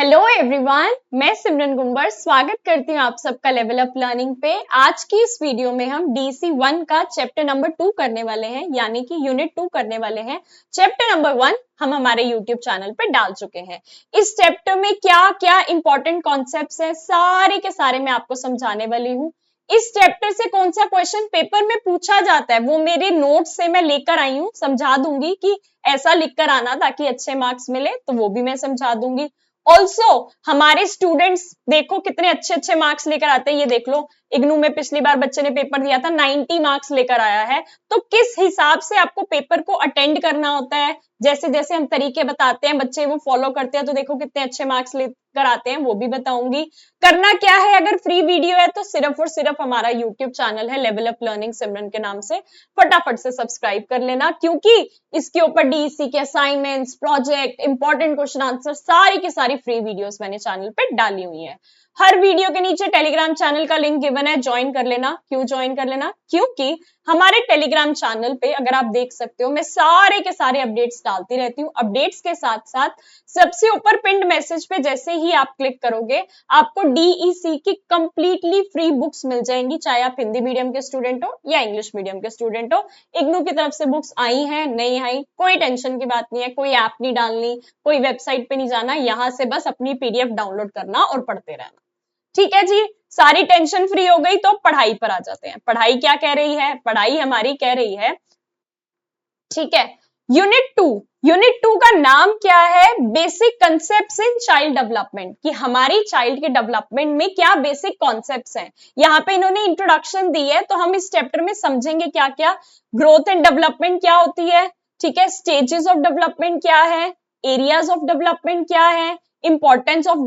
Hello everyone, मैं सिमरन गुंबर स्वागत करती हूँ आप सबका लेवल अप लर्निंग पे। आज की इस वीडियो में हम DC 1 का चैप्टर नंबर 2 करने वाले हैं, यानी कि यूनिट 2 करने वाले हैं। चैप्टर नंबर 1 हम हमारे यूट्यूब चैनल पे डाल चुके हैं। इस चैप्टर में क्या क्या इंपॉर्टेंट कॉन्सेप्ट्स हैं सारे के सारे मैं आपको समझाने वाली हूँ। इस चैप्टर से कौन सा क्वेश्चन पेपर में पूछा जाता है वो मेरे नोट्स से मैं लेकर आई हूँ, समझा दूंगी कि ऐसा लिख कर आना ताकि अच्छे मार्क्स मिले, तो वो भी मैं समझा दूंगी। ऑल्सो हमारे स्टूडेंट्स देखो कितने अच्छे अच्छे मार्क्स लेकर आते हैं। ये देख लो, इग्नू में पिछली बार बच्चे ने पेपर दिया था 90 मार्क्स लेकर आया है। तो किस हिसाब से आपको पेपर को अटेंड करना होता है, जैसे जैसे हम तरीके बताते हैं बच्चे वो फॉलो करते हैं, तो देखो कितने अच्छे मार्क्स लेकर आते हैं, वो भी बताऊंगी। करना क्या है, अगर फ्री वीडियो है तो सिर्फ और सिर्फ हमारा यूट्यूब चैनल है लेवल अप लर्निंग सिमरन के नाम से, फटाफट से सब्सक्राइब कर लेना, क्योंकि इसके ऊपर डीसी के assignments, project, important question answer सारी की सारी फ्री वीडियोस मैंने चैनल पे डाली हुई है। हर वीडियो के नीचे टेलीग्राम चैनल का लिंक गिवन है, ज्वाइन कर लेना। क्यों ज्वाइन कर लेना? क्योंकि हमारे टेलीग्राम चैनल पे अगर आप देख सकते हो मैं सारे के सारे अपडेट्स डालती रहती हूँ। अपडेट्स के साथ साथ सबसे ऊपर पिंड मैसेज पे जैसे ही आप क्लिक करोगे आपको डीईसी की कंप्लीटली फ्री बुक्स मिल जाएंगी, चाहे आप हिंदी मीडियम के स्टूडेंट हो या इंग्लिश मीडियम के स्टूडेंट हो। इग्नू की तरफ से बुक्स आई हैं, नहीं आई, कोई टेंशन की बात नहीं है, कोई ऐप नहीं डालनी, कोई वेबसाइट पे नहीं जाना, यहां से बस अपनी पीडीएफ डाउनलोड करना और पढ़ते रहना। ठीक है जी, सारी टेंशन फ्री हो गई, तो पढ़ाई पर आ जाते हैं। पढ़ाई क्या कह रही है? पढ़ाई हमारी कह रही है, ठीक है, यूनिट टू का नाम क्या है? Basic concepts in child development, कि हमारी चाइल्ड के डेवलपमेंट में क्या बेसिक कॉन्सेप्ट्स हैं। यहाँ पे इन्होंने इंट्रोडक्शन दी है, तो हम इस चैप्टर में समझेंगे क्या क्या। ग्रोथ एंड डेवलपमेंट क्या होती है, ठीक है, स्टेजेस ऑफ डेवलपमेंट क्या है, एरियाज ऑफ डेवलपमेंट क्या है, इंपॉर्टेंस ऑफ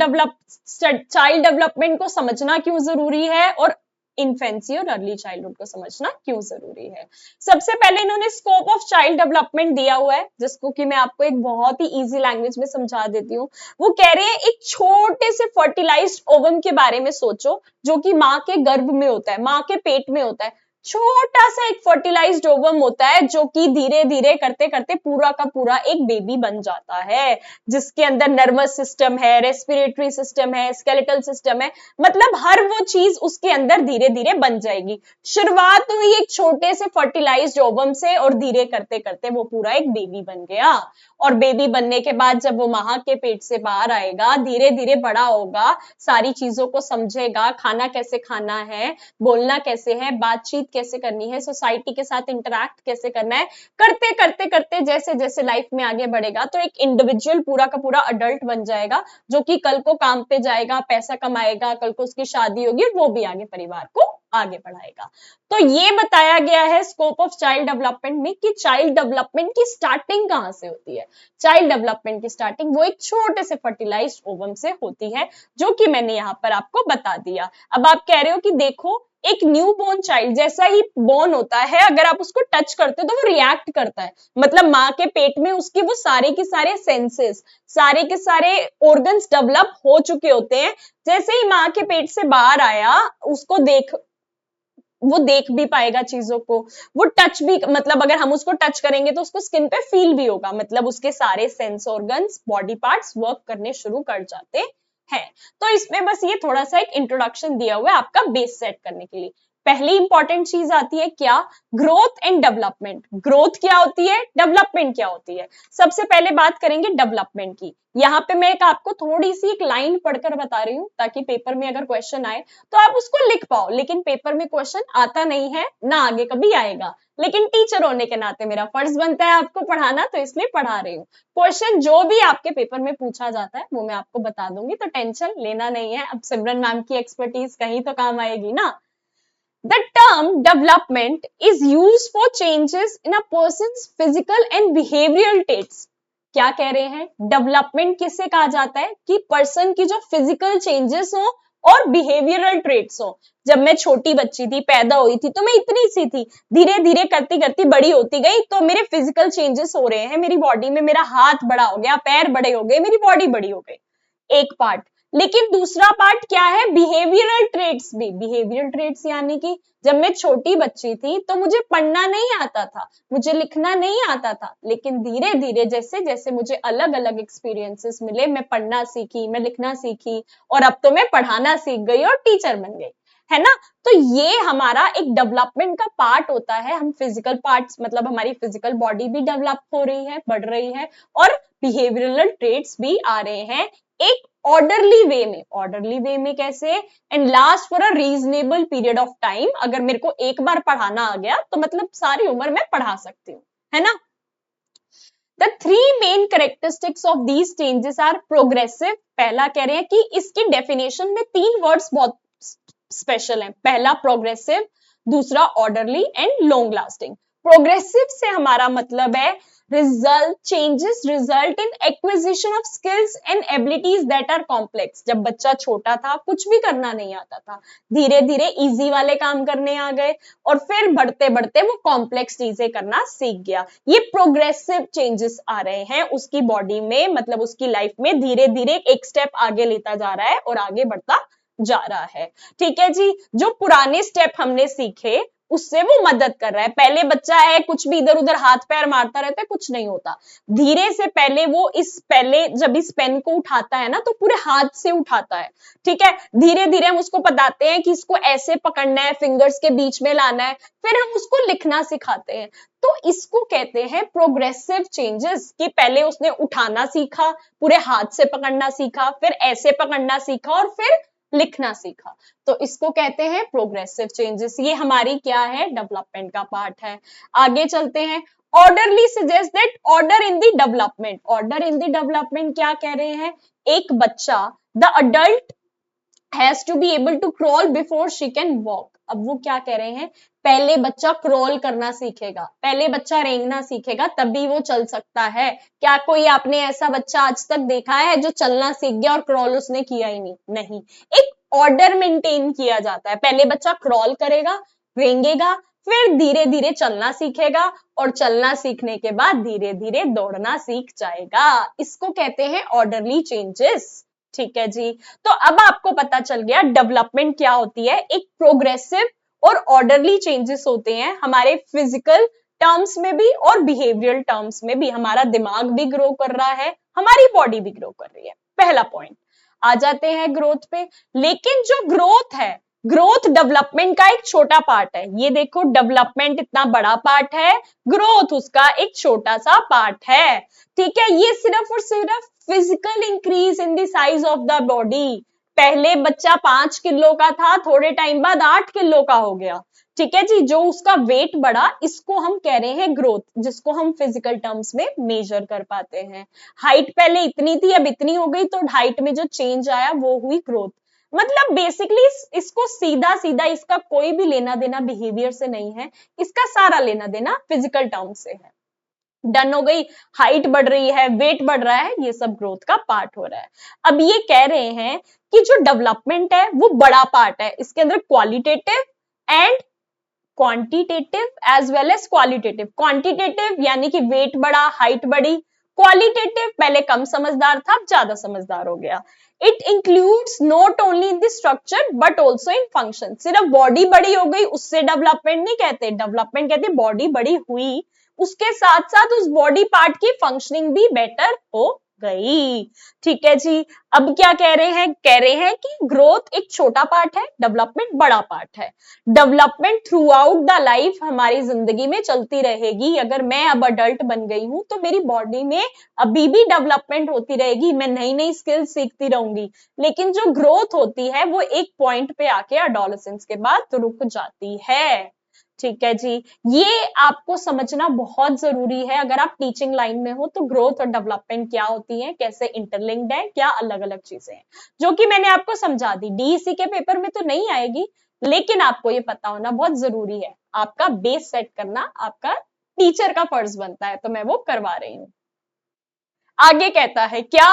चाइल्ड डेवलपमेंट को समझना क्यों जरूरी है, और इन्फेंसी और अर्ली चाइल्डहुड को समझना क्यों जरूरी है। सबसे पहले इन्होंने स्कोप ऑफ चाइल्ड डेवलपमेंट दिया हुआ है, जिसको कि मैं आपको एक बहुत ही इजी लैंग्वेज में समझा देती हूँ। वो कह रहे हैं एक छोटे से फर्टिलाइज्ड ओवम के बारे में सोचो, जो कि माँ के गर्भ में होता है, माँ के पेट में होता है। छोटा सा एक फर्टिलाइज्ड ओवम होता है जो कि धीरे धीरे करते करते पूरा का पूरा एक बेबी बन जाता है, जिसके अंदर नर्वस सिस्टम है, रेस्पिरेटरी सिस्टम है, स्केलेटल सिस्टम है, मतलब हर वो चीज उसके अंदर धीरे धीरे बन जाएगी। शुरुआत हुई एक छोटे से फर्टिलाइज्ड ओवम से और धीरे करते करते वो पूरा एक बेबी बन गया। और बेबी बनने के बाद जब वो माँ के पेट से बाहर आएगा, धीरे धीरे बड़ा होगा, सारी चीजों को समझेगा, खाना कैसे खाना है, बोलना कैसे है, बातचीत कैसे करनी है, सोसाइटी के साथ इंटरैक्ट कैसे करना है, करते करते करते जैसे जैसे लाइफ में आगे बढ़ेगा तो एक इंडिविजुअल पूरा का पूरा अडल्ट बन जाएगा, जो कि कल को काम पे जाएगा, पैसा कमाएगा, कल को उसकी शादी होगी और वो भी आगे परिवार को आगे बढ़ाएगा। तो ये बताया गया है स्कोप ऑफ चाइल्ड डेवलपमेंट में कि चाइल्ड डेवलपमेंट की स्टार्टिंग कहां से होती है। चाइल्ड डेवलपमेंट की स्टार्टिंग वो एक छोटे से फर्टिलाइज्ड ओवम से होती है, जो कि मैंने यहां पर आपको बता दिया। अब आप कह रहे हो कि देखो एक न्यू बोर्न चाइल्ड जैसा ही बोर्न होता है, अगर आप उसको टच करते हो तो वो रिएक्ट करता है, मतलब माँ के पेट में उसके वो सारे के सारे सेंसेस, सारे के सारे ऑर्गन्स डेवलप हो चुके होते हैं। जैसे ही माँ के पेट से बाहर आया उसको वो देख भी पाएगा चीजों को, वो टच भी, मतलब अगर हम उसको टच करेंगे तो उसको स्किन पे फील भी होगा, मतलब उसके सारे sense organs, body parts work करने शुरू कर जाते हैं। तो इसमें बस ये थोड़ा सा एक इंट्रोडक्शन दिया हुआ है आपका बेस सेट करने के लिए। पहली इंपॉर्टेंट चीज आती है क्या? Growth and development. ग्रोथ क्या होती है, डेवलपमेंट क्या होती है? सबसे पहले बात करेंगे डेवलपमेंट की। यहाँ पे मैं आपको थोड़ी सी एक लाइन पढ़कर बता रही हूँ ताकि पेपर में अगर क्वेश्चन आए तो आप उसको लिख पाओ, लेकिन पेपर में क्वेश्चन आता नहीं है, ना आगे कभी आएगा, लेकिन टीचर होने के नाते मेरा फर्ज बनता है आपको पढ़ाना, तो इसलिए पढ़ा रही हूँ। क्वेश्चन जो भी आपके पेपर में पूछा जाता है वो मैं आपको बता दूंगी, तो टेंशन लेना नहीं है। अब सिमरन मैम की एक्सपर्टीज कहीं तो काम आएगी ना। The term development is used for changes in a person's physical and behavioral traits. क्या कह रहे हैं? डेवलपमेंट किसे कहा जाता है? कि पर्सन की जो फिजिकल चेंजेस हो और बिहेवियरल ट्रेट्स हो। जब मैं छोटी बच्ची थी, पैदा हुई थी, तो मैं इतनी सी थी, धीरे धीरे करती करती बड़ी होती गई, तो मेरे फिजिकल चेंजेस हो रहे हैं मेरी बॉडी में, मेरा हाथ बड़ा हो गया, पैर बड़े हो गए, मेरी बॉडी बड़ी हो गई। एक पार्ट। लेकिन दूसरा पार्ट क्या है, बिहेवियरल ट्रेट्स भी। बिहेवियरल ट्रेट्स यानी कि जब मैं छोटी बच्ची थी तो मुझे पढ़ना नहीं आता था, मुझे लिखना नहीं आता था, लेकिन धीरे धीरे जैसे जैसे मुझे अलग अलग एक्सपीरियंसेस मिले, मैं पढ़ना सीखी, मैं लिखना सीखी, और अब तो मैं पढ़ाना सीख गई और टीचर बन गई, है ना। तो ये हमारा एक डेवलपमेंट का पार्ट होता है। हम फिजिकल पार्ट्स मतलब हमारी फिजिकल बॉडी भी डेवलप हो रही है, बढ़ रही है, और बिहेवियरल ट्रेट्स भी आ रहे हैं एक ऑर्डरली वे में। ऑर्डरली वे में कैसे, and last for a reasonable period of time. अगर मेरे को एक बार पढ़ाना आ गया तो मतलब सारी उम्र मैं पढ़ा सकती हूँ, है ना। The three main characteristics of these changes are progressive. पहला कह रहे हैं कि इसकी डेफिनेशन में तीन वर्ड्स बहुत स्पेशल हैं। पहला प्रोग्रेसिव, दूसरा orderly and long lasting. Progressive से हमारा मतलब है result changes result in acquisition of skills and abilities that are complex. जब बच्चा छोटा था कुछ भी करना नहीं आता था, धीरे धीरे इजी वाले काम करने आ गए, और फिर बढ़ते बढ़ते वो कॉम्प्लेक्स चीजें करना सीख गया। ये प्रोग्रेसिव चेंजेस आ रहे हैं उसकी बॉडी में, मतलब उसकी लाइफ में धीरे धीरे एक स्टेप आगे लेता जा रहा है और आगे बढ़ता जा रहा है। ठीक है जी, जो पुराने स्टेप हमने सीखे उससे वो मदद कर रहा है। पहले बच्चा है कुछ भी इधर उधर हाथ पैर मारता रहता है, कुछ नहीं होता। धीरे से पहले वो पहले जब इस पेन को उठाता है ना तो पूरे हाथ से उठाता है, ठीक है। धीरे धीरे हम उसको बताते हैं कि इसको ऐसे पकड़ना है, फिंगर्स के बीच में लाना है, फिर हम उसको लिखना सिखाते हैं। तो इसको कहते हैं प्रोग्रेसिव चेंजेस, कि पहले उसने उठाना सीखा, पूरे हाथ से पकड़ना सीखा, फिर ऐसे पकड़ना सीखा, और फिर लिखना सीखा। तो इसको कहते हैं प्रोग्रेसिव चेंजेस। ये हमारी क्या है, डेवलपमेंट का पार्ट है। आगे चलते हैं। Orderly suggest that order in the development. Order in the development क्या कह रहे हैं, एक बच्चा, the adult has to be able to crawl before she can walk. अब वो क्या कह रहे हैं, पहले बच्चा क्रॉल करना सीखेगा, पहले बच्चा रेंगना सीखेगा, तभी वो चल सकता है। क्या कोई आपने ऐसा बच्चा आज तक देखा है जो चलना सीख गया और क्रॉल उसने किया ही नहीं? नहीं। एक ऑर्डर मेंटेन किया जाता है, पहले बच्चा क्रॉल करेगा, रेंगेगा, फिर धीरे धीरे चलना सीखेगा, और चलना सीखने के बाद धीरे धीरे दौड़ना सीख जाएगा। इसको कहते हैं ऑर्डरली चेंजेस। ठीक है जी। तो अब आपको पता चल गया डेवलपमेंट क्या होती है। एक प्रोग्रेसिव और ऑर्डरली चेंजेस होते हैं हमारे फिजिकल टर्म्स में भी और बिहेवियरल टर्म्स में भी। हमारा दिमाग भी ग्रो कर रहा है, हमारी बॉडी भी ग्रो कर रही है। पहला पॉइंट। आ जाते हैं ग्रोथ पे। लेकिन जो ग्रोथ है, ग्रोथ डेवलपमेंट का एक छोटा पार्ट है। ये देखो, डेवलपमेंट इतना बड़ा पार्ट है, ग्रोथ उसका एक छोटा सा पार्ट है। ठीक है, ये सिर्फ और सिर्फ physical increase in the size of the body. पहले बच्चा 5 किलो का था, थोड़े टाइम बाद 8 किलो का हो गया। ठीक है जी, जो उसका वेट बढ़ा, इसको हम कह रहे हैं ग्रोथ, जिसको हम फिजिकल टर्म्स में मेजर कर पाते हैं। हाइट पहले इतनी थी, अब इतनी हो गई, तो हाइट में जो चेंज आया वो हुई ग्रोथ। मतलब बेसिकली इसको सीधा सीधा, इसका कोई भी लेना देना बिहेवियर से नहीं है, इसका सारा लेना देना फिजिकल टर्म से है। डन हो गई। हाइट बढ़ रही है, वेट बढ़ रहा है, ये सब ग्रोथ का पार्ट हो रहा है। अब ये कह रहे हैं कि जो डेवलपमेंट है वो बड़ा पार्ट है, इसके अंदर qualitative and quantitative as well as qualitative. Quantitative यानी कि वेट बढ़ा, हाइट बढ़ी। क्वालिटेटिव पहले कम समझदार था, अब ज्यादा समझदार हो गया। It includes not only in the structure but also in function. सिर्फ बॉडी बड़ी हो गई उससे डेवलपमेंट नहीं कहते, डेवलपमेंट कहते बॉडी बड़ी हुई, उसके साथ साथ उस बॉडी पार्ट की फंक्शनिंग भी बेटर हो गई। ठीक है जी। अब क्या कह रहे हैं, कह रहे हैं कि ग्रोथ एक छोटा पार्ट है, डेवलपमेंट बड़ा पार्ट है। Development through out the life हमारी जिंदगी में चलती रहेगी। अगर मैं अब अडल्ट बन गई हूं तो मेरी बॉडी में अभी भी डेवलपमेंट होती रहेगी, मैं नई नई स्किल्स सीखती रहूंगी। लेकिन जो ग्रोथ होती है वो एक पॉइंट पे आके एडोलेसेंस के बाद रुक जाती है। ठीक है जी। ये आपको समझना बहुत जरूरी है। अगर आप टीचिंग लाइन में हो तो ग्रोथ और डेवलपमेंट क्या होती है, कैसे इंटरलिंक्ड है, क्या अलग अलग चीजें हैं, जो कि मैंने आपको समझा दी। डीईसी के पेपर में तो नहीं आएगी, लेकिन आपको ये पता होना बहुत जरूरी है। आपका बेस सेट करना आपका टीचर का फर्ज बनता है, तो मैं वो करवा रही हूं। आगे कहता है क्या,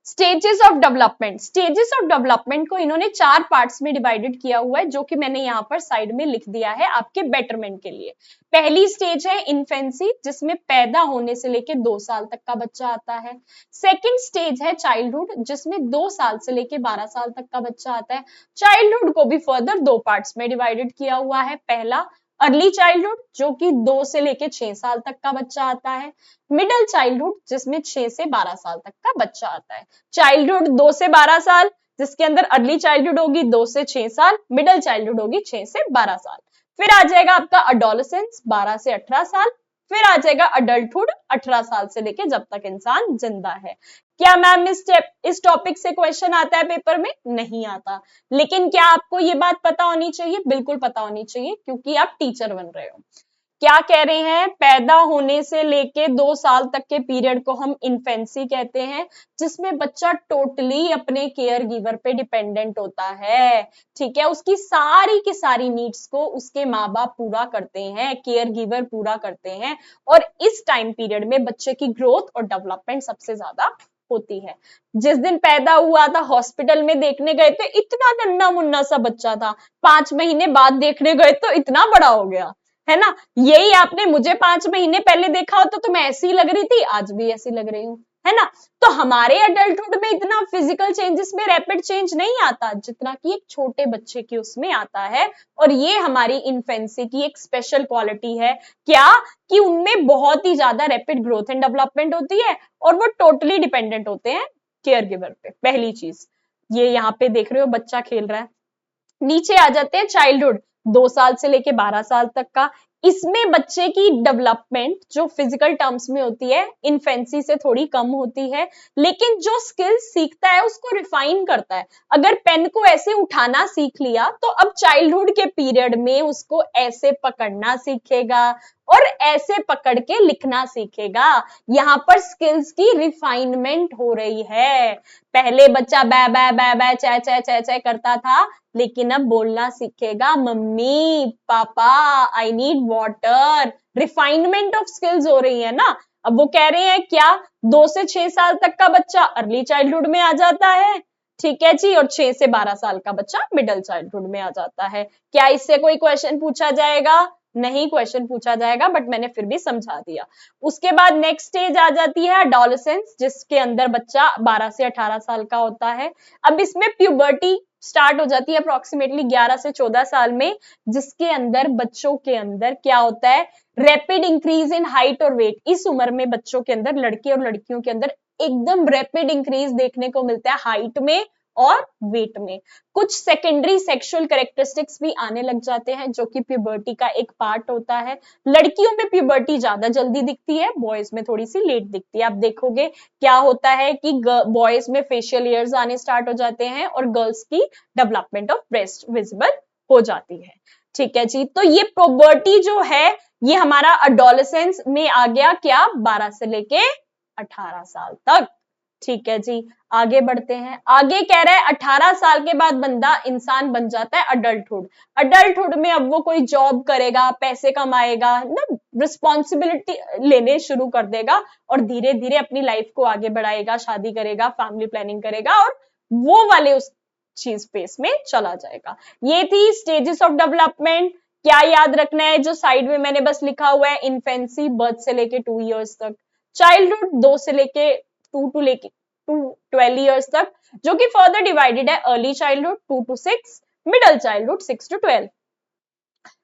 stages of development, stages of development को इन्होंने 4 पार्ट्स में डिवाइडेड किया हुआ है, जो कि मैंने यहाँ पर साइड में लिख दिया है आपके बेटरमेंट के लिए। पहली स्टेज है इन्फेंसी, जिसमें पैदा होने से लेके 2 साल तक का बच्चा आता है। सेकंड स्टेज है चाइल्डहुड, जिसमें 2 साल से लेके 12 साल तक का बच्चा आता है। चाइल्डहुड को भी फर्दर 2 पार्ट्स में डिवाइडेड किया हुआ है। पहला अर्ली चाइल्डहुड, जो कि 2 से लेके 6 साल तक का बच्चा आता है। मिडिल चाइल्डहुड, जिसमें 6 से 12 साल तक का बच्चा आता है। चाइल्डहुड 2 से 12 साल, जिसके अंदर अर्ली चाइल्डहुड होगी 2 से 6 साल, मिडिल चाइल्डहुड होगी 6 से 12 साल। फिर आ जाएगा आपका अडोलेसेंस 12 से 18 साल। फिर आ जाएगा अडल्टहुड 18 साल से लेके जब तक इंसान जिंदा है। क्या मैम इस टॉपिक से क्वेश्चन आता है पेपर में? नहीं आता। लेकिन क्या आपको ये बात पता होनी चाहिए? बिल्कुल पता होनी चाहिए, क्योंकि आप टीचर बन रहे हो। क्या कह रहे हैं? पैदा होने से लेके 2 साल तक के पीरियड को हम इन्फेंसी कहते हैं, जिसमें बच्चा टोटली अपने केयर गिवर पे डिपेंडेंट होता है। ठीक है, उसकी सारी की सारी नीड्स को उसके माँ बाप पूरा करते हैं, केयर गिवर पूरा करते हैं। और इस टाइम पीरियड में बच्चे की ग्रोथ और डेवलपमेंट सबसे ज्यादा होती है। जिस दिन पैदा हुआ था हॉस्पिटल में देखने गए थे, इतना नन्ना मुन्ना सा बच्चा था। 5 महीने बाद देखने गए तो इतना बड़ा हो गया, है ना। यही आपने मुझे 5 महीने पहले देखा होता तो मैं ऐसी लग रही थी, आज भी ऐसी लग रही हूँ, है ना। तो हमारे अडल्टहुड में इतना फिजिकल चेंजेस में रैपिड चेंज नहीं आता, जितना कि एक छोटे बच्चे की उसमें आता है। और ये हमारी इन्फेंसी की एक स्पेशल क्वालिटी है। क्या? कि उनमें बहुत ही ज्यादा रैपिड ग्रोथ एंड डेवलपमेंट होती है, और वो टोटली डिपेंडेंट होते हैं केयर गिवर पे। पहली चीज ये यहाँ पे देख रहे हो, बच्चा खेल रहा है। नीचे आ जाते हैं चाइल्डहुड, 2 साल से लेके 12 साल तक का। इसमें बच्चे की डेवलपमेंट जो फिजिकल टर्म्स में होती है इन्फेंसी से थोड़ी कम होती है, लेकिन जो स्किल्स सीखता है उसको रिफाइन करता है। अगर पेन को ऐसे उठाना सीख लिया तो अब चाइल्डहुड के पीरियड में उसको ऐसे पकड़ना सीखेगा और ऐसे पकड़ के लिखना सीखेगा। यहाँ पर स्किल्स की रिफाइनमेंट हो रही है। पहले बच्चा बै बै बै बै चे चे चे चे करता था, लेकिन अब बोलना सीखेगा mummy papa I need water. Refinement of skills हो रही है ना। अब वो कह रहे हैं क्या? 2 से 6 साल तक का बच्चा अर्ली चाइल्डहुड में आ जाता है, ठीक है जी, और 6 से 12 साल का बच्चा मिडिल चाइल्डहुड में आ जाता है। क्या इससे कोई क्वेश्चन पूछा जाएगा? नहीं क्वेश्चन पूछा जाएगा, बट मैंने फिर भी समझा दिया। उसके बाद नेक्स्ट स्टेज आ जाती है एडोलेसेंस, जिसके अंदर बच्चा 12 से 18 साल का होता है। अब इसमें प्यूबर्टी स्टार्ट हो जाती है अप्रोक्सीमेटली 11 से 14 साल में, जिसके अंदर बच्चों के अंदर क्या होता है? रैपिड इंक्रीज इन हाइट और वेट। इस उम्र में बच्चों के अंदर, लड़के और लड़कियों के अंदर एकदम रैपिड इंक्रीज देखने को मिलता है हाइट में और वेट में। कुछ सेकेंडरी सेक्सुअल कैरेक्टरिस्टिक्स भी आने लग जाते हैं, जो कि प्यूबर्टी का एक पार्ट होता है। लड़कियों में प्यूबर्टी ज्यादा जल्दी दिखती है, बॉयज में थोड़ी सी लेट दिखती है। आप देखोगे क्या होता है कि बॉयज में फेशियल हेयर्स आने स्टार्ट हो जाते हैं और गर्ल्स की डेवलपमेंट ऑफ ब्रेस्ट विजिबल हो जाती है। ठीक है जी, तो ये प्यूबर्टी जो है ये हमारा अडोलेसेंस में आ गया, क्या? 12 से लेके 18 साल तक। ठीक है जी, आगे बढ़ते हैं। आगे कह रहा है 18 साल के बाद बंदा इंसान बन जाता है अडल्टहुड। अडल्टहुड में अब वो कोई जॉब करेगा, पैसे कमाएगा ना, रिस्पॉन्सिबिलिटी लेने शुरू कर देगा और धीरे धीरे अपनी लाइफ को आगे बढ़ाएगा, शादी करेगा, फैमिली प्लानिंग करेगा और वो वाले उस चीज पेस में चला जाएगा। ये थी स्टेजेस ऑफ डेवलपमेंट। क्या याद रखना है? जो साइड में मैंने बस लिखा हुआ है, इन्फेंसी बर्थ से लेके 2 इयर्स तक, चाइल्डहुड 2 से लेके 12 इयर्स तक, जो कि फर्दर डिवाइडेड है early childhood 2 to 6, middle childhood 6 to 12,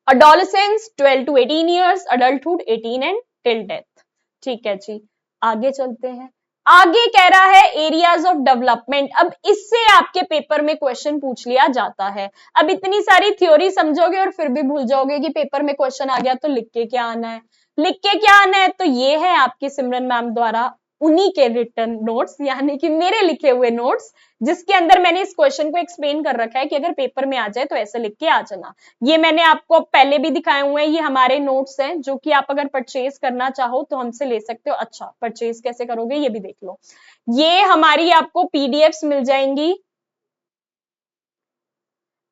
adolescence 12 to 18 years, adulthood 18 and till death। ठीक है जी, आगे चलते हैं। आगे कह रहा है एरियाज ऑफ डेवलपमेंट। अब इससे आपके पेपर में क्वेश्चन पूछ लिया जाता है। अब इतनी सारी थ्योरी समझोगे और फिर भी भूल जाओगे कि पेपर में क्वेश्चन आ गया तो लिख के क्या आना है। लिख के क्या आना है? तो ये है आपकी सिमरन मैम द्वारा उन्हीं के रिटर्न नोट्स, यानी कि मेरे लिखे हुए नोट्स, जिसके अंदर मैंने इस क्वेश्चन को एक्सप्लेन कर रखा है कि अगर पेपर में आ जाए तो ऐसे लिख के आ जाना। ये मैंने आपको पहले भी दिखाए हुए हैं, ये हमारे नोट्स हैं, जो कि आप अगर परचेज करना चाहो तो हमसे ले सकते हो। अच्छा, परचेज कैसे करोगे ये भी देख लो। ये हमारी आपको पीडीएफ्स मिल जाएंगी।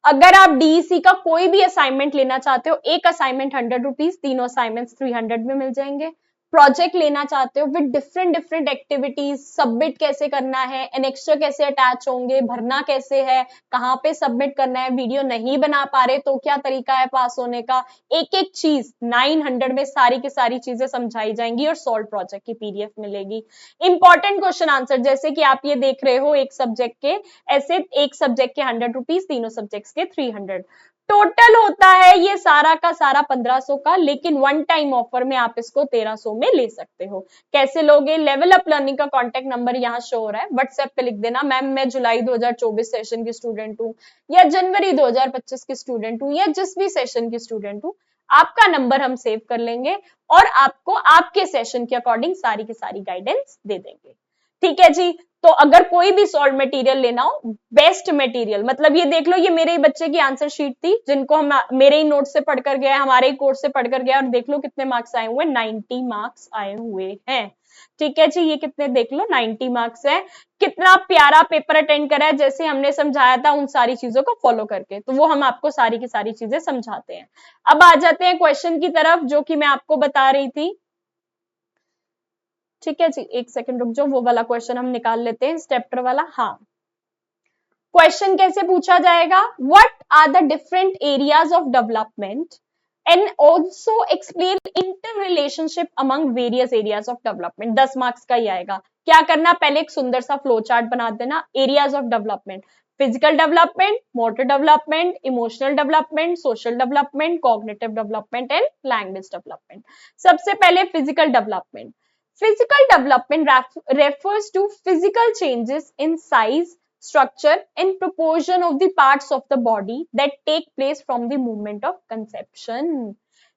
अगर आप डीईसी का कोई भी असाइनमेंट लेना चाहते हो, एक असाइनमेंट 100 रुपीज, तीनों असाइनमेंट 300 में मिल जाएंगे। प्रोजेक्ट लेना चाहते हो with different different activities, submit कैसे करना है, एनेक्स्टर कैसे अटैच होंगे, भरना कैसे है, कहाँ पे सबमिट करना है, वीडियो नहीं बना पा रहे तो क्या तरीका है पास होने का, एक एक चीज 900 में सारी की सारी चीजें समझाई जाएंगी और सॉल्व प्रोजेक्ट की पीडीएफ मिलेगी। इंपॉर्टेंट क्वेश्चन आंसर जैसे कि आप ये देख रहे हो एक सब्जेक्ट के, ऐसे एक सब्जेक्ट के 100 रुपीज, तीनों सब्जेक्ट्स के 300, टोटल होता है ये सारा का सारा 1500 का, लेकिन वन टाइम ऑफर में आप इसको 1300 में ले सकते हो। कैसे लोगे? लेवल अप लर्निंग का कांटेक्ट नंबर यहाँ शो हो रहा है, व्हाट्सएप पे लिख देना मैम मैं जुलाई 2024 सेशन की स्टूडेंट हूँ या जनवरी 2025 की स्टूडेंट हूँ या जिस भी सेशन की स्टूडेंट हूँ, आपका नंबर हम सेव कर लेंगे और आपको आपके सेशन के अकॉर्डिंग सारी की सारी गाइडेंस दे देंगे। ठीक है जी। तो अगर कोई भी सॉल्व मटेरियल लेना हो, बेस्ट मटेरियल, मतलब ये देख लो ये मेरे ही बच्चे की आंसर शीट थी जिनको हम मेरे ही नोट से पढ़कर गया, हमारे ही कोर्स से पढ़कर गया, और देख लो कितने मार्क्स आए हुए, 90 मार्क्स आए हुए हैं। ठीक है जी, ये कितने देख लो 90 मार्क्स है। कितना प्यारा पेपर अटेंड करा है, जैसे हमने समझाया था उन सारी चीजों को फॉलो करके, तो वो हम आपको सारी की सारी चीजें समझाते हैं। अब आ जाते हैं क्वेश्चन की तरफ जो कि मैं आपको बता रही थी। ठीक है जी, एक सेकंड रुक जाओ, वो वाला क्वेश्चन हम निकाल लेते हैं स्टेप्टर वाला। हाँ, क्वेश्चन कैसे पूछा जाएगा? What are the different areas of development and also explain inter relationship among various areas of development. 10 marks का ही आएगा। क्या करना? पहले एक सुंदर सा फ्लो चार्ट बना देना। Areas of development, physical development, motor development, emotional development, social development, cognitive development and language development. सबसे पहले physical development. Physical development refers to physical changes in size, structure and proportion of the parts of the body that take place from the moment of conception.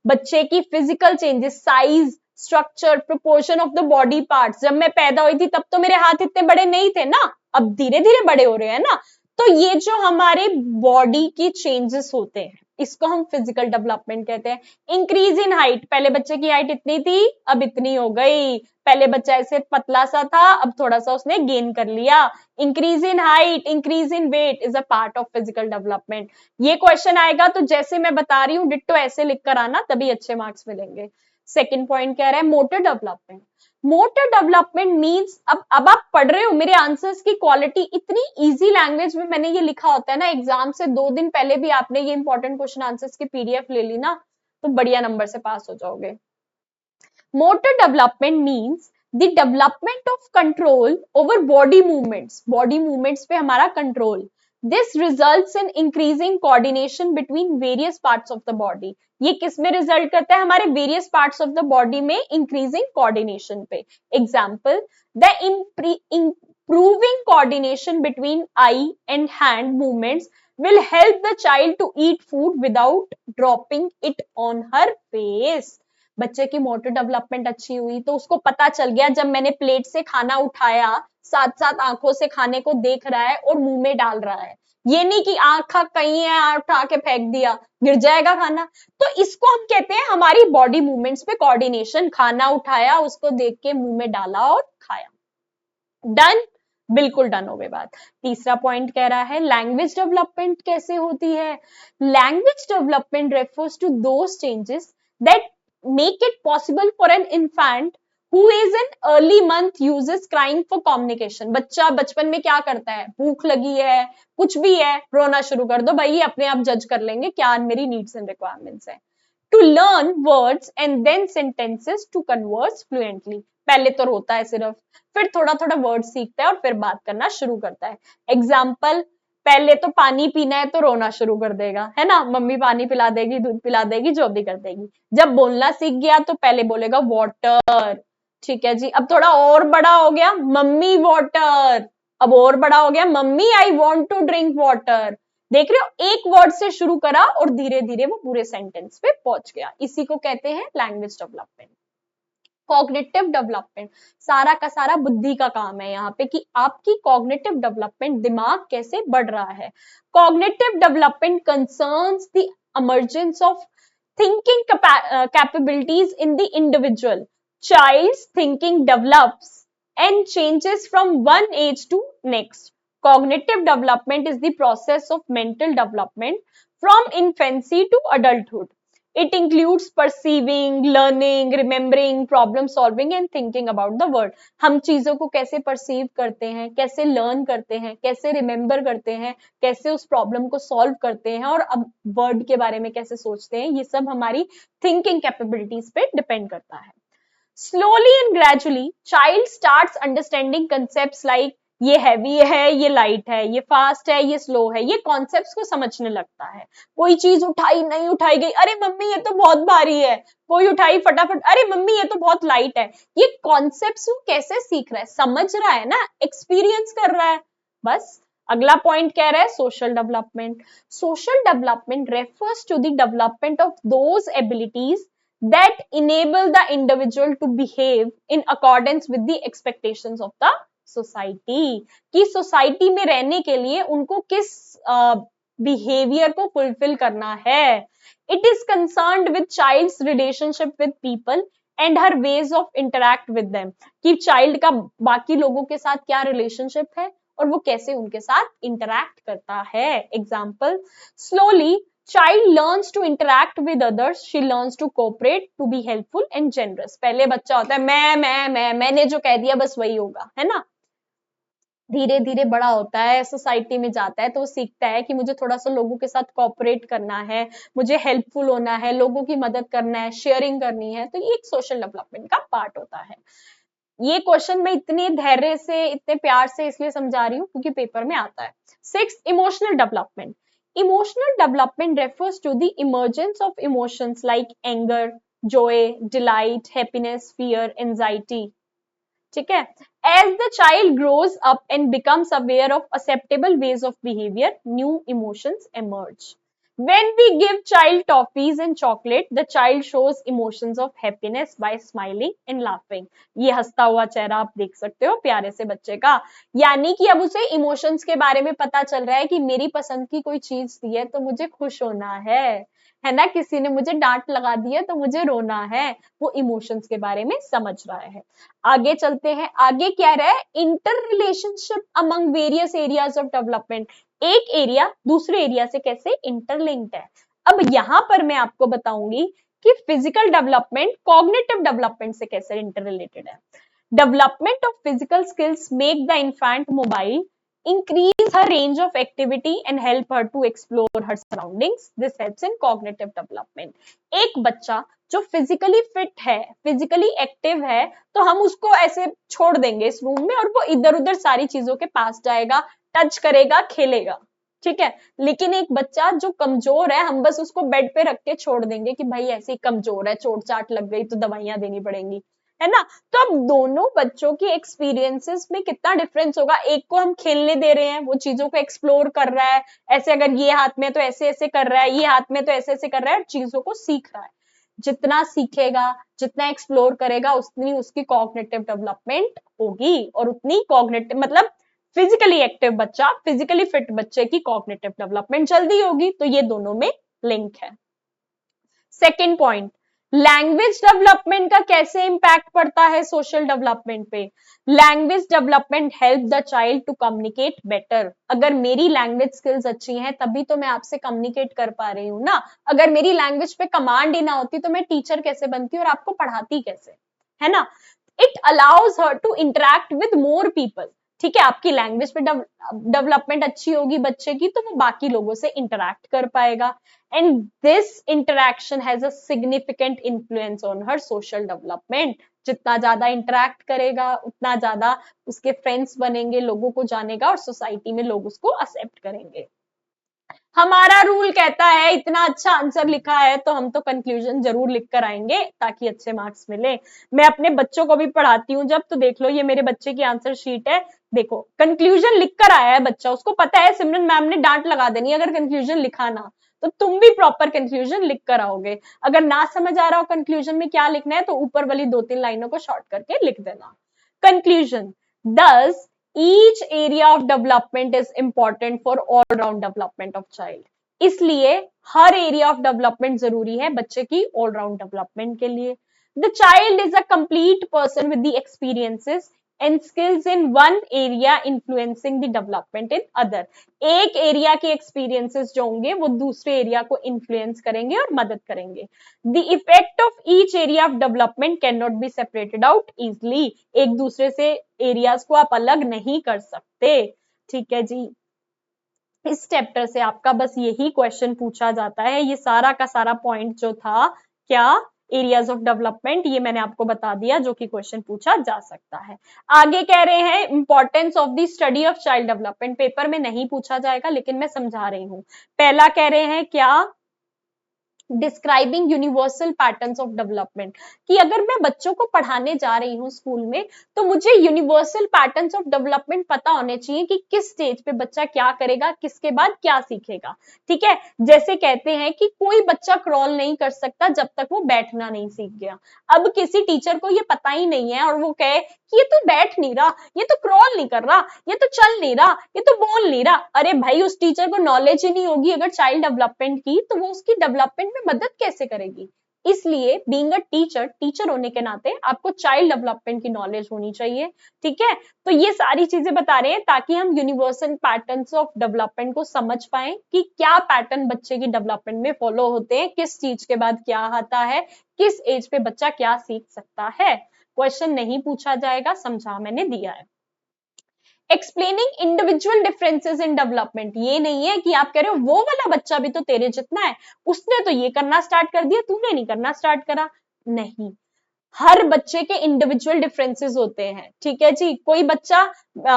बच्चे की physical changes, size, structure, proportion of the body parts. जब मैं पैदा हुई थी तब तो मेरे हाथ इतने बड़े नहीं थे ना, अब धीरे धीरे बड़े हो रहे हैं ना। तो ये जो हमारे बॉडी की चेंजेस होते हैं इसको हम फिजिकल डेवलपमेंट कहते हैं। इंक्रीज इन हाइट, पहले बच्चे की हाइट इतनी थी अब इतनी हो गई, पहले बच्चा ऐसे पतला सा था अब थोड़ा सा उसने गेन कर लिया। Increase in height, increase in weight is a part of physical development. ये क्वेश्चन आएगा तो जैसे मैं बता रही हूँ डिट्टो ऐसे लिख कर आना, तभी अच्छे मार्क्स मिलेंगे। सेकेंड पॉइंट कह रहा है motor development. Motor development means, अब आप पढ़ रहे हो, मेरे आंसर्स की क्वालिटी इतनी इजी लैंग्वेज में मैंने ये लिखा होता है ना, एग्जाम से 2 दिन पहले भी आपने ये इंपॉर्टेंट क्वेश्चन आंसर्स की पीडीएफ ले ली ना, तो बढ़िया नंबर से पास हो जाओगे। Motor development means the development of control over body movements, body movements पे हमारा control. This results in increasing coordination between various parts of the body. ये किस में रिजल्ट करता है? हमारे various parts of the body में इंक्रीजिंग कोऑर्डिनेशन पे। Example, the improving coordination between eye and hand movements will help the child to eat food without dropping it on her face। बच्चे की मोटर डेवलपमेंट अच्छी हुई तो उसको पता चल गया जब मैंने प्लेट से खाना उठाया, साथ साथ आंखों से खाने को देख रहा है और मुंह में डाल रहा है। ये नहीं कि आंखा कहीं है उठा के फेंक दिया, गिर जाएगा खाना। तो इसको हम कहते हैं हमारी बॉडी मूवमेंट्स पे कोऑर्डिनेशन। खाना उठाया, उसको देख के मुंह में डाला और खाया। डन, बिल्कुल डन हो गई बात। तीसरा पॉइंट कह रहा है लैंग्वेज डेवलपमेंट कैसे होती है? Language development refers to those changes that make it possible for an infant who is in early month uses crying for communication। बच्चा बचपन में क्या करता है? भूख लगी है, कुछ भी है, रोना शुरू कर दो भाई, अपने आप जज कर लेंगे क्या मेरी नीड्स एंड रिक्वायरमेंट्स है। To learn words and then sentences to converse fluently। पहले तो रोता है सिर्फ, फिर थोड़ा थोड़ा वर्ड सीखता है और फिर बात करना शुरू करता है। एग्जाम्पल, पहले तो पानी पीना है तो रोना शुरू कर देगा, है ना, मम्मी पानी पिला देगी, दूध पिला देगी, जो भी कर देगी। जब बोलना सीख गया तो पहले बोलेगा वाटर। ठीक है जी। अब थोड़ा और बड़ा हो गया, मम्मी वाटर। अब और बड़ा हो गया, mummy I want to drink water. देख रहे हो, एक वर्ड से शुरू करा और धीरे धीरे वो पूरे सेंटेंस पे पहुंच गया। इसी को कहते हैं लैंग्वेज डेवलपमेंट। कॉग्निटिव डेवलपमेंट, सारा का सारा बुद्धि का काम है यहाँ पे कि आपकी कॉग्निटिव डेवलपमेंट, दिमाग कैसे बढ़ रहा है। Cognitive development concerns the emergence of thinking capabilities in the individual. Child's thinking develops and changes from one age to next. Cognitive development is the process of mental development from infancy to adulthood. It includes perceiving, learning, remembering, problem solving and thinking about the world. हम चीजों को कैसे perceive करते हैं, कैसे learn करते हैं, कैसे remember करते हैं, कैसे उस problem को solve करते हैं और अब word के बारे में कैसे सोचते हैं, ये सब हमारी thinking capabilities पे depend करता है. Slowly and gradually, child starts understanding concepts like ये हैवी है, ये लाइट है, ये फास्ट है, ये स्लो है, ये कॉन्सेप्ट्स को समझने लगता है. कोई चीज उठाई नहीं उठाई गई, अरे मम्मी ये तो बहुत भारी है, कोई उठाई फटाफट, अरे मम्मी ये तो बहुत लाइट है. ये कॉन्सेप्ट्स वो कैसे सीख रहा है, समझ रहा है ना, एक्सपीरियंस कर रहा है. बस अगला पॉइंट कह रहा है social development. Social development refers to the development of those abilities that enable the individual to behave in accordance with the expectations of the society. कि सोसाइटी में रहने के लिए उनको किस बिहेवियर को फुलफिल करना है. It is concerned with child's relationship with people and her ways of interact with them. कि चाइल्ड का बाकी लोगों के साथ क्या रिलेशनशिप है और वो कैसे उनके साथ इंटरैक्ट करता है. Example, slowly child learns to interact with others, she learns to cooperate, to be helpful and generous. पहले बच्चा होता है मैंने जो कह दिया बस वही होगा, है ना. धीरे धीरे बड़ा होता है, सोसाइटी में जाता है तो वो सीखता है कि मुझे थोड़ा सा लोगों के साथ कोऑपरेट करना है, मुझे हेल्पफुल होना है, लोगों की मदद करना है, शेयरिंग करनी है. तो ये एक सोशल डेवलपमेंट का पार्ट होता है. ये क्वेश्चन मैं इतने धैर्य से, इतने प्यार से इसलिए समझा रही हूँ क्योंकि पेपर में आता है. 6, emotional development. Emotional development refers to the emergence of emotions like anger, joy, delight, happiness, fear, anxiety. ठीक है. As the child grows up and becomes aware of acceptable ways of behavior, new emotions emerge. When we give child toffees and chocolate, the child shows emotions of happiness by smiling and laughing. ये हंसता हुआ चेहरा आप देख सकते हो प्यारे से बच्चे का. यानी कि अब उसे इमोशंस के बारे में पता चल रहा है कि मेरी पसंद की कोई चीज दी है तो मुझे खुश होना है ना. किसी ने मुझे डांट लगा दी है तो मुझे रोना है. वो इमोशंस के बारे में समझ रहा है. आगे चलते हैं. आगे क्या रहा है, inter relationship among various areas of development. एक एरिया दूसरे एरिया से कैसे इंटरलिंक्ड है. अब यहां पर मैं आपको बताऊंगी कि फिजिकल डेवलपमेंट कॉग्निटिव डेवलपमेंट से कैसे इंटर रिलेटेड है. Development of physical skills make the infant mobile, increase her range of activity and help her to explore her surroundings. This helps in cognitive development. एक बच्चा जो physically fit है, physically active है, तो हम उसको ऐसे छोड़ देंगे इस रूम में और वो इधर उधर सारी चीजों के पास जाएगा, टच करेगा, खेलेगा. ठीक है. लेकिन एक बच्चा जो कमजोर है, हम बस उसको बेड पे रख के छोड़ देंगे कि भाई ऐसे ही कमजोर है, चोट चाट लग गई तो दवाइयां देनी पड़ेंगी, है ना. तो अब दोनों बच्चों की एक्सपीरियंसेस में कितना डिफरेंस होगा. एक को हम खेलने दे रहे हैं, वो चीजों को एक्सप्लोर कर रहा है, ऐसे अगर ये हाथ में तो ऐसे ऐसे कर रहा है, ये हाथ में तो ऐसे ऐसे कर रहा है, चीजों को सीख रहा है. जितना सीखेगा, जितना एक्सप्लोर करेगा, उतनी उसकी कॉग्निटिव डेवलपमेंट होगी और उतनी कॉग्निटिव मतलब फिजिकली एक्टिव बच्चा, फिजिकली फिट बच्चे की कॉग्निटिव डेवलपमेंट जल्दी होगी. तो ये दोनों में लिंक है. सेकेंड पॉइंट, लैंग्वेज डेवलपमेंट का कैसे इंपैक्ट पड़ता है सोशल डेवलपमेंट पे. Language development help the child to communicate better. अगर मेरी लैंग्वेज स्किल्स अच्छी हैं तभी तो मैं आपसे कम्युनिकेट कर पा रही हूँ ना. अगर मेरी लैंग्वेज पे कमांड ही ना होती तो मैं टीचर कैसे बनती और आपको पढ़ाती कैसे, है ना. It allows her to interact with more people. ठीक है. आपकी लैंग्वेज पे डेवलपमेंट अच्छी होगी बच्चे की तो वो बाकी लोगों से इंटरैक्ट कर पाएगा. And this interaction has a significant influence on her social development. जितना ज्यादा इंटरैक्ट करेगा उतना ज्यादा उसके फ्रेंड्स बनेंगे, लोगों को जानेगा और सोसाइटी में लोग उसको एक्सेप्ट करेंगे. हमारा रूल कहता है इतना अच्छा आंसर लिखा है तो हम तो कंक्लूजन जरूर लिख कर आएंगे ताकि अच्छे मार्क्स मिले. मैं अपने बच्चों को भी पढ़ाती हूँ जब, तो देख लो ये मेरे बच्चे की आंसर शीट है. देखो कंक्लूजन लिख कर आया है बच्चा, उसको पता है सिमरन मैम ने डांट लगा देनी अगर कंक्लूजन लिखा ना, तो तुम भी प्रॉपर कंक्लूजन लिख कर आओगे. अगर ना समझ आ रहा हो कंक्लूजन में क्या लिखना है तो ऊपर वाली 2-3 लाइनों को शॉर्ट करके लिख देना. Conclusion, thus each area of development is important for all round development of child. इसलिए हर एरिया ऑफ डेवलपमेंट जरूरी है बच्चे की ऑल राउंड डेवलपमेंट के लिए. The child is a complete person with the experiences and skills in one area influencing the development in other. एक area के experiences जो होंगे वो दूसरे एरिया को इन्फ्लुएंस करेंगे और मदद करेंगे. The effect of each area of development cannot be separated out easily. एक दूसरे से एरियाज को आप अलग नहीं कर सकते. ठीक है जी. इस चैप्टर से आपका बस यही क्वेश्चन पूछा जाता है. ये सारा का सारा पॉइंट जो था क्या एरियाज ऑफ डेवलपमेंट, ये मैंने आपको बता दिया जो कि क्वेश्चन पूछा जा सकता है. आगे कह रहे हैं importance of the study of child development. Paper में नहीं पूछा जाएगा लेकिन मैं समझा रही हूं. पहला कह रहे हैं क्या, describing universal patterns of development, कि अगर मैं बच्चों को पढ़ाने जा रही हूँ स्कूल में तो मुझे यूनिवर्सल पैटर्न्स ऑफ डेवलपमेंट पता होने चाहिए कि किस स्टेज पे बच्चा क्या करेगा, किसके बाद क्या सीखेगा. ठीक है. जैसे कहते हैं कि कोई बच्चा क्रॉल नहीं कर सकता जब तक वो बैठना नहीं सीख गया. अब किसी टीचर को ये पता ही नहीं है और वो कहे कि ये तो बैठ नहीं रहा, ये तो क्रॉल नहीं कर रहा, ये तो चल नहीं रहा, ये तो बोल नहीं रहा. अरे भाई, उस टीचर को नॉलेज ही नहीं होगी अगर चाइल्ड डेवलपमेंट की, तो वो उसकी डेवलपमेंट में मदद कैसे करेगी. इसलिए बीइंग अ टीचर होने के नाते आपको चाइल्ड डेवलपमेंट की नॉलेज होनी चाहिए. ठीक है. तो ये सारी चीजें बता रहे हैं ताकि हम यूनिवर्सल पैटर्न्स ऑफ डेवलपमेंट को समझ पाए कि क्या पैटर्न बच्चे की डेवलपमेंट में फॉलो होते हैं, किस चीज के बाद क्या आता है, किस एज पे बच्चा क्या सीख सकता है. क्वेश्चन नहीं पूछा जाएगा, समझा मैंने दिया है. Explaining individual differences in development, ये नहीं है कि आप कह रहे हो वो वाला बच्चा भी तो तेरे जितना है, उसने तो ये करना स्टार्ट कर दिया, तूने नहीं करना स्टार्ट करा. नहीं, हर बच्चे के इंडिविजुअल डिफरेंसेस होते हैं. ठीक है जी. कोई बच्चा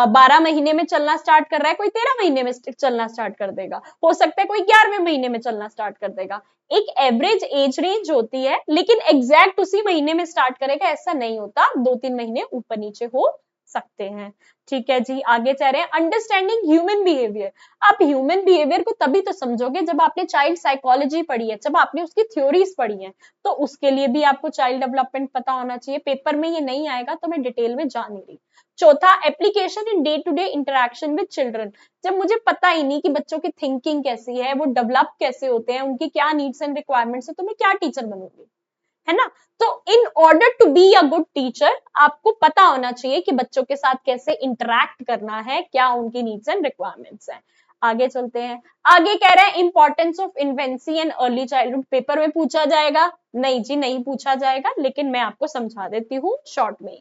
12 महीने में चलना स्टार्ट कर रहा है, कोई 13 महीने में चलना स्टार्ट कर देगा, हो सकता है कोई 11वें महीने में चलना स्टार्ट कर देगा. एक एवरेज एज रेंज होती है, लेकिन एग्जैक्ट उसी महीने में स्टार्ट करेगा ऐसा नहीं होता. 2-3 महीने ऊपर नीचे हो सकते हैं. ठीक है जी. आगे चल रहे हैं. Understanding human behaviour. आप ह्यूमन बिहेवियर को तभी तो समझोगे जब आपने चाइल्ड साइकोलॉजी पढ़ी है, जब आपने उसकी थ्योरीज पढ़ी है, तो उसके लिए भी आपको चाइल्ड डेवलपमेंट पता होना चाहिए. पेपर में ये नहीं आएगा तो मैं डिटेल में जा नहीं रही. चौथा, application in day to day interaction with children. जब मुझे पता ही नहीं कि बच्चों की थिंकिंग कैसी है, वो डेवलप कैसे होते हैं, उनकी क्या नीड्स एंड रिक्वायरमेंट्स है, तो मैं क्या टीचर बनूंगी, है ना. तो in order to be a good teacher आपको पता होना चाहिए कि बच्चों के साथ कैसे इंटरैक्ट करना है, क्या उनकी नीड्स एंड रिक्वायरमेंट्स हैं. आगे चलते हैं. आगे कह रहे हैं importance of infancy and early childhood. Paper में पूछा जाएगा? नहीं जी, नहीं पूछा जाएगा, लेकिन मैं आपको समझा देती हूँ शॉर्ट में.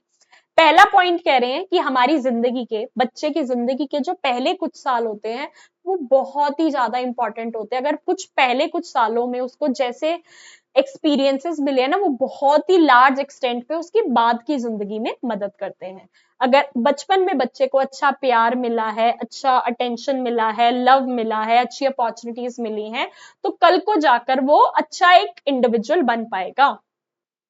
पहला पॉइंट कह रहे हैं कि हमारी जिंदगी के, बच्चे की जिंदगी के जो पहले कुछ साल होते हैं वो बहुत ही ज्यादा इंपॉर्टेंट होते हैं. अगर कुछ सालों में उसको जैसे एक्सपीरियंसेस मिले हैं ना, वो बहुत ही लार्ज एक्सटेंट पे उसकी बाद की जिंदगी में मदद करते हैं. अगर बचपन में बच्चे को अच्छा प्यार मिला है, अच्छा अटेंशन मिला है, लव मिला है, अच्छी अपॉर्चुनिटीज मिली हैं, तो कल को जाकर वो अच्छा एक इंडिविजुअल बन पाएगा.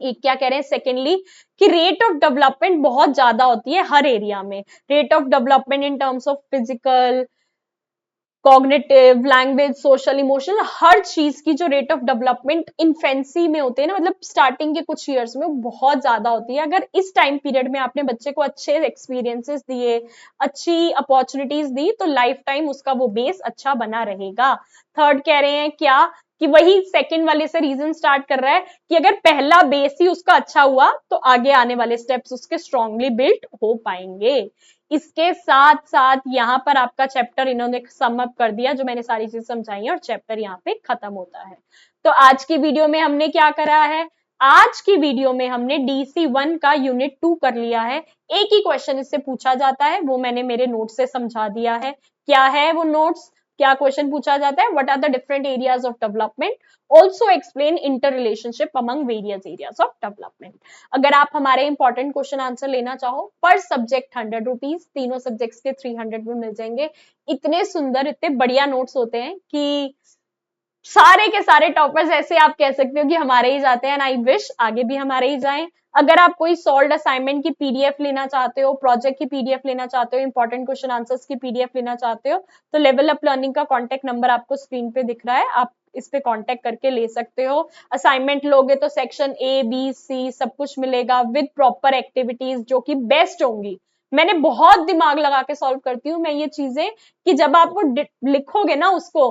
एक क्या कह रहे हैं सेकेंडली, कि रेट ऑफ डेवलपमेंट बहुत ज्यादा होती है हर एरिया में. Rate of development in terms of physical, cognitive, language, social, emotional, हर चीज की जो रेट ऑफ डेवलपमेंट इन्फेंसी में होते हैं ना, मतलब स्टार्टिंग के कुछ ईयर्स में, वो बहुत ज्यादा होती है. अगर इस टाइम पीरियड में आपने बच्चे को अच्छे एक्सपीरियंसेस दिए, अच्छी अपॉर्चुनिटीज दी, तो लाइफ टाइम उसका वो बेस अच्छा बना रहेगा. थर्ड कह रहे हैं क्या, कि वही सेकंड वाले से रीजन स्टार्ट कर रहा है कि अगर पहला बेस ही उसका अच्छा हुआ तो आगे आने वाले स्टेप्स उसके स्ट्रांगली बिल्ड हो पाएंगे. इसके साथ साथ यहाँ पर आपका चैप्टर इन्होंने सम अप कर दिया, जो मैंने सारी चीज समझाई है, और चैप्टर यहाँ पे खत्म होता है. तो आज की वीडियो में हमने क्या करा है, आज की वीडियो में हमने DC1 का यूनिट 2 कर लिया है. एक ही क्वेश्चन इससे पूछा जाता है, वो मैंने मेरे नोट से समझा दिया है. क्या है वो नोट्स, क्या क्वेश्चन पूछा जाता है, what are the different areas of development, also explain inter relationship among various areas of development. अगर आप हमारे इंपॉर्टेंट क्वेश्चन आंसर लेना चाहो, पर सब्जेक्ट 100 रुपीज, तीनों सब्जेक्ट्स के 300 में मिल जाएंगे. इतने सुंदर, इतने बढ़िया नोट्स होते हैं कि सारे के सारे टॉपर्स ऐसे आप कह सकते हो कि हमारे ही जाते हैं. एंड आई विश आगे भी हमारे ही जाएं. अगर आप कोई सॉल्व्ड असाइनमेंट की पीडीएफ लेना चाहते हो, प्रोजेक्ट की पीडीएफ लेना चाहते हो, इंपॉर्टेंट क्वेश्चन आंसर्स की पीडीएफ लेना चाहते हो, तो लेवल अप लर्निंग का कॉन्टेक्ट नंबर आपको स्क्रीन पे दिख रहा है, आप इस पे कांटेक्ट करके ले सकते हो. असाइनमेंट लोगे तो सेक्शन A, B, C सब कुछ मिलेगा विद प्रॉपर एक्टिविटीज जो कि बेस्ट होंगी. मैंने बहुत दिमाग लगा के सॉल्व करती हूँ मैं ये चीजें, कि जब आप वो लिखोगे ना उसको,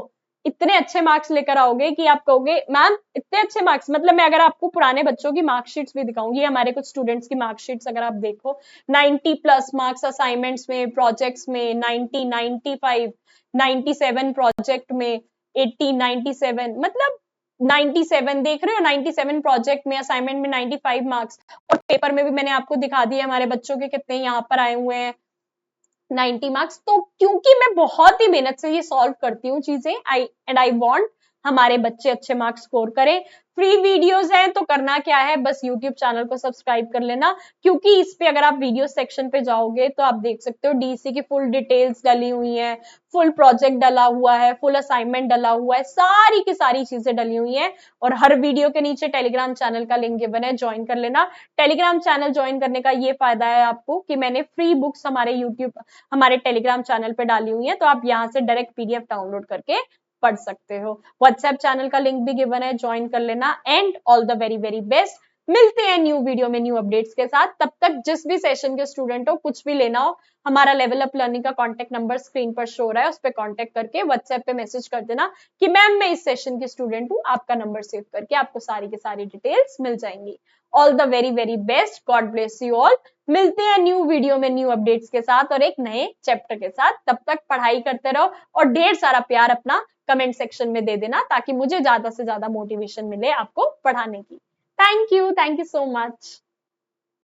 इतने अच्छे मार्क्स लेकर आओगे कि आप कहोगे मैम इतने अच्छे मार्क्स, मतलब मैं अगर आपको पुराने बच्चों की मार्कशीट्स भी दिखाऊंगी, हमारे कुछ स्टूडेंट्स की मार्कशीट्स अगर आप देखो, 90+ मार्क्स असाइनमेंट्स में, प्रोजेक्ट्स में, 90, 95, 97 प्रोजेक्ट में, 80, 97, मतलब 97 देख रहे हो, 97 प्रोजेक्ट में, असाइनमेंट में 95 मार्क्स, और पेपर में भी मैंने आपको दिखा दिया हमारे बच्चों के कितने यहाँ पर आए हुए हैं 90 मार्क्स। तो क्योंकि मैं बहुत ही मेहनत से ये सॉल्व करती हूँ चीजें, आई वांट हमारे बच्चे अच्छे मार्क्स स्कोर करें। फ्री वीडियोस हैं तो करना क्या है, बस यूट्यूब चैनल को सब्सक्राइब कर लेना, क्योंकि इस पे अगर आप वीडियो सेक्शन पे जाओगे तो आप देख सकते हो डीसी की फुल डिटेल्स डली हुई है, फुल प्रोजेक्ट डला हुआ है, फुल असाइनमेंट डला हुआ है, सारी की सारी चीजें डली हुई है। और हर वीडियो के नीचे टेलीग्राम चैनल का लिंक गिवन है, ज्वाइन कर लेना। टेलीग्राम चैनल ज्वाइन करने का ये फायदा है आपको कि मैंने फ्री बुक्स हमारे टेलीग्राम चैनल पे डाली हुई है, तो आप यहाँ से डायरेक्ट पीडीएफ डाउनलोड करके पढ़ सकते हो। व्हाट्सएप चैनल का लिंक भी गिवन है, ज्वाइन कर लेना। And all the very very best. मिलते हैं न्यू वीडियो में न्यू अपडेट्स के साथ। तब तक जिस भी सेशन के स्टूडेंट हो, कुछ भी लेना हो, हमारा लेवल अप लर्निंग का कांटेक्ट नंबर स्क्रीन पर शो हो रहा है, उस पर कांटेक्ट करके व्हाट्सएप पे मैसेज कर देना कि मैम मैं इस सेशन की स्टूडेंट हूँ, आपका नंबर सेव करके आपको सारी की सारी डिटेल्स मिल जाएंगी। All the very very best, God bless you all. मिलते हैं न्यू वीडियो में न्यू अपडेट्स के साथ और एक नए चैप्टर के साथ। तब तक पढ़ाई करते रहो और ढेर सारा प्यार अपना कमेंट सेक्शन में दे देना, ताकि मुझे ज्यादा से ज्यादा मोटिवेशन मिले आपको पढ़ाने की। Thank you so much.